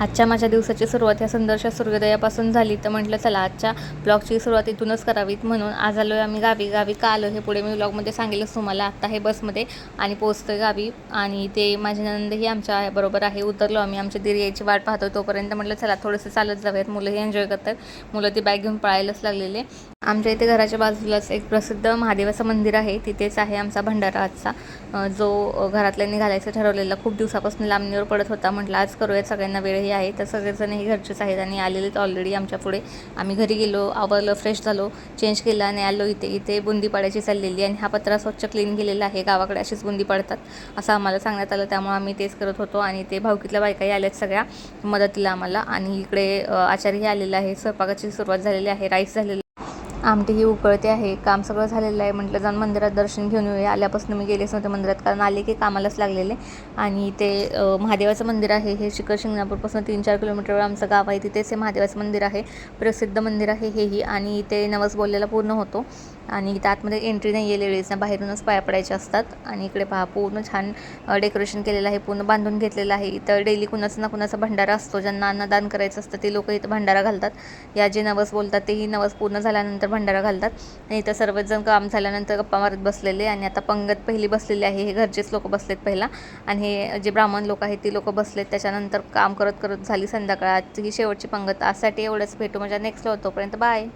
आजच्या माझ्या दिवसाची सुरुवात ह्या सुंदरशा सूर्योदयापासून झाली, तर म्हटलं चला आजच्या ब्लॉगची सुरुवात इथूनच करावीत. म्हणून आज आलो आहे आम्ही गावी. का आलो हे पुढे मी ब्लॉगमध्ये सांगेलच तुम्हाला. आत्ता हे बसमध्ये आणि पोचतो आहे गावी. आणि ते माझी नंदही आमच्या बरोबर आहे. उतरलो आम्ही, आमच्या दीर यायची वाट पाहतो. तोपर्यंत म्हटलं चला थोडंसं चालत जाऊयात. मुलंही एन्जॉय करतात. मुलं ती बॅग घेऊन पळायलाच लागलेले. आमच्या इथे घराच्या बाजूलाच एक प्रसिद्ध महादेवाचं मंदिर आहे. तिथेच आहे आमचा भंडारा आजचा, जो घरातल्यांनी घालायचं ठरवलेला. खूप दिवसापासून लांबणीवर पडत होता. म्हटलं आज करूयात, सगळ्यांना वेळही आहे. तर सगळेजणही घरचेच आहेत आणि आलेलेच ऑलरेडी आमच्या पुढे. आम्ही घरी गेलो, आवरलं, फ्रेश झालो, चेंज केला आणि आलो इथे बुंदी पाडायची चाललेली. आणि हा पत्रा स्वच्छ क्लीन केलेला आहे. गावाकडे अशीच बुंदी पाडतात असं आम्हाला सांगण्यात आलं. त्यामुळे आम्ही तेच करत होतो. आणि ते भाऊकीतल्या बायकाही आल्यात सगळ्या मदतीला आम्हाला. आणि इकडे आचार्यही आलेला आहे. स्वयंपाकाची सुरुवात झालेली आहे. राईस झालेला, आमटी ही उकळते आहे. काम सगळं झालेलं आहे. म्हटलं जाऊन मंदिरात दर्शन घेऊन येऊया. आल्यापासून मी गेलेच नव्हते मंदिरात, कारण आले की कामालाच लागलेले. आणि ते महादेवाचं मंदिर आहे. हे शिंगणापूरपासून 3-4 किलोमीटरवर आमचं गाव आहे. तिथेच हे महादेवाचं मंदिर आहे. प्रसिद्ध मंदिर आहे हेही. आणि ते नवस बोललेला पूर्ण होतो. आणि इथं आतमध्ये एंट्री नाही आहे लेडीजना, बाहेरूनच पाया पडायचे असतात. आणि इकडे पहा पूर्ण छान डेकोरेशन केलेलं आहे. पूर्ण बांधून घेतलेलं आहे. इथं डेली कुणाचं ना कुणाचा भंडारा असतो. ज्यांना अन्नदान करायचं असतं ते लोक इथं भंडारा घालतात. या जे नवस बोलतात तेही नवस पूर्ण झाल्यानंतर भंडारा घालतात. आणि इथं सर्वच जण काम झाल्यानंतर गप्पा मारत बसलेले. आणि आता पंगत पहिली बसलेली आहे. हे घरचेच लोक बसलेत पहिला. आणि हे जे ब्राह्मण लोक आहेत ती लोक बसलेत. त्याच्यानंतर काम करत करत झाली संध्याकाळ. आजची ही शेवटची पंगत. आजसाठी एवढंच. भेटू म्हणजे नेक्स्ट तोपर्यंत बाय.